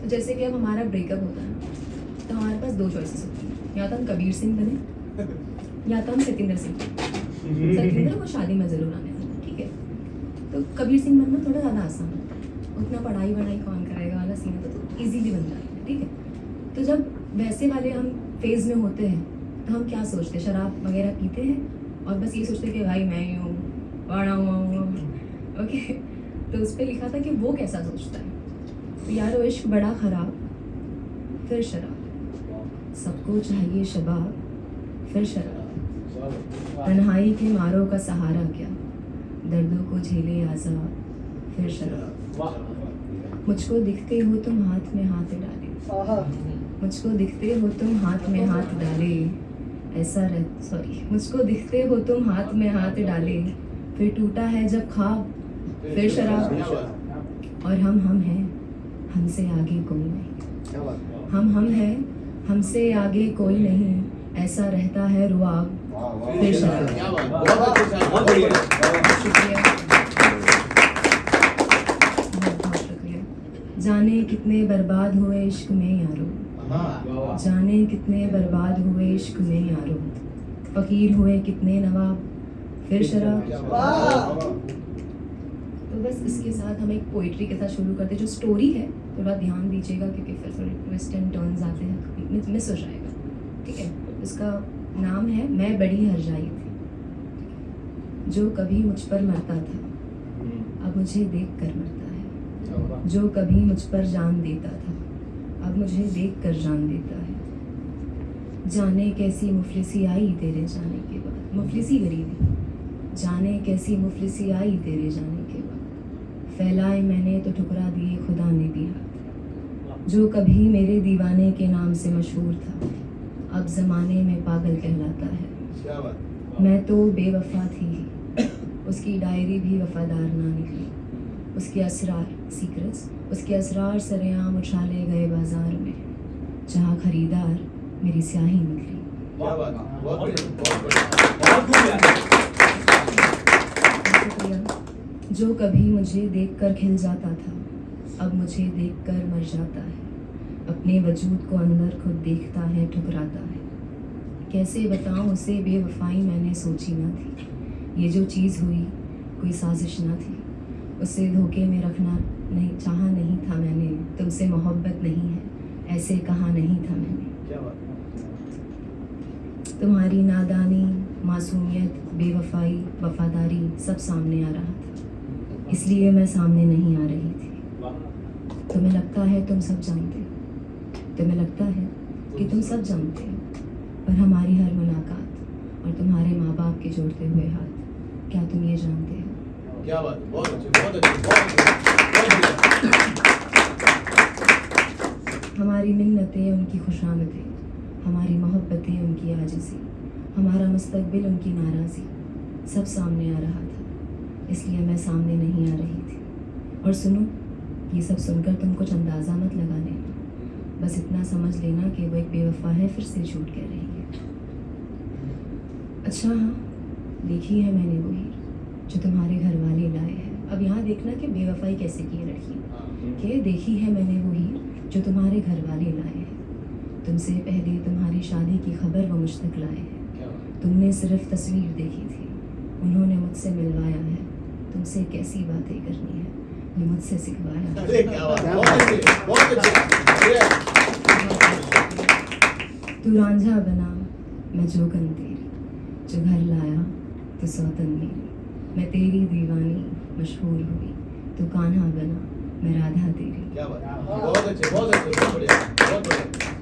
तो जैसे कि अब हमारा ब्रेकअप होता है ना, तो हमारे पास 2 चॉइसेस होती हैं, या तो हम कबीर सिंह बने या तो हम सतिंदर सिंह। सतिंदर को शादी में ज़रूर आने वाला, ठीक है। तो कबीर सिंह बनना थोड़ा ज़्यादा आसान है, उतना पढ़ाई वढ़ाई कौन कराएगा वाला सीन है, तो ईजीली बन जाता है, ठीक है। तो जब वैसे वाले हम फेज़ में होते हैं तो हम क्या सोचते हैं, शराब वगैरह पीते हैं और बस ये सोचते हैं कि भाई मैं ही हूँ, बड़ा हुआ, ओके। तो उस पर लिखा था कि वो कैसा सोचता है, तो यारो इश्क बड़ा ख़राब फिर शराब, सबको चाहिए शबाब फिर शराब, तन्हाई के मारों का सहारा क्या, दर्दों को झेले आज़ाद फिर शराब, मुझको दिखते हो तुम हाथ में हाथ डाले, मुझको दिखते हो तुम हाथ में हाथ डाले, ऐसा मुझको दिखते हो तुम हाथ में हाथ डाले, फिर टूटा है जब ख्वाब फिर शराब, और हम हैं हमसे आगे कोई नहीं, हम हैं हमसे आगे कोई नहीं, ऐसा रहता है रुआब फिर शराब। शुक्रिया, बहुत शुक्रिया। जाने कितने बर्बाद हुए इश्क में यारो, जाने कितने बर्बाद हुए इश्क में यारो, फकीर हुए कितने नवाब फिर शराब। तो बस इसके साथ हम एक पोइट्री के साथ शुरू करते हैं, जो स्टोरी है थोड़ा ध्यान दीजिएगा क्योंकि फिर थोड़े ट्विस्ट एंड टर्न्स आते हैं, कभी मिस हो जाएगा, ठीक है। इसका नाम है मैं बड़ी हरजाई थी, जो कभी मुझ पर मरता था अब मुझे देख कर मरता है, जो कभी मुझ पर जान देता था अब मुझे देख कर जान देता है, जाने कैसी मुफलिसी आई तेरे जाने के बाद, मुफलिसी गरीबी, जाने कैसी मुफलिसी आई तेरे जाने के बाद, फैलाए मैंने तो ठुकरा दिए खुदा ने भी हाथ, जो कभी मेरे दीवाने के नाम से मशहूर था अब ज़माने में पागल कहलाता है, मैं तो बेवफा थी उसकी डायरी भी वफादार ना निकली, उसके असरार सीक्रेट्स उसके असरार सरेआम उछाले गए बाजार में, जहाँ खरीदार मेरी स्याही निकली। जो कभी मुझे देखकर खिल जाता था अब मुझे देखकर मर जाता है, अपने वजूद को अंदर खुद देखता है ठुकराता है, कैसे बताऊं उसे बेवफाई मैंने सोची ना थी, ये जो चीज़ हुई कोई साजिश ना थी, उसे धोखे में रखना नहीं चाहा नहीं था मैंने, तुमसे मोहब्बत नहीं है ऐसे कहा नहीं था मैंने, तुम्हारी नादानी मासूमियत बेवफाई वफादारी सब सामने आ रहा था, इसलिए मैं सामने नहीं आ रही थी। तुम्हें लगता है तुम सब जानते हो, तुम्हें लगता है कि तुम सब जानते हो, पर हमारी हर मुलाकात और तुम्हारे माँ बाप के जोड़ते हुए हाथ, क्या तुम ये जानते हो? क्या बात, बहुत अच्छे, बहुत अच्छे, बहुत हमारी मिन्नतें उनकी खुशामदें, हमारी मोहब्बतें उनकी आजिज़ी, हमारा मुस्तकबिल उनकी नाराज़ी, सब सामने आ रहा था, इसलिए मैं सामने नहीं आ रही थी। और सुनो, ये सब सुनकर तुम कुछ अंदाज़ा मत लगा लेना, बस इतना समझ लेना कि वो एक बेवफा है फिर से झूठ कह रही है। अच्छा हाँ, देखी है मैंने वो हीर जो तुम्हारे घर वाले लाए हैं। अब यहाँ देखना कि बेवफाई कैसे की है लड़की, कि देखी है मैंने वो हीर जो तुम्हारे घर वाले लाए हैं, तुमसे पहले तुम्हारी शादी की खबर वो मुझ तक लाए हैं, तुमने सिर्फ तस्वीर देखी थी, उन्होंने मुझसे मिलवाया है, तुमसे कैसी बातें करनी है ये मुझसे सिखवाया है। तू रांझा बना मैं जोगन तेरी, जो घर लाया तो सौतन मेरी, मैं तेरी दीवानी मशहूर हुई, तू कान्हा बना मैं राधा तेरी। क्या बात, बहुत अच्छे, बहुत अच्छे, बहुत बढ़िया, बहुत बढ़िया।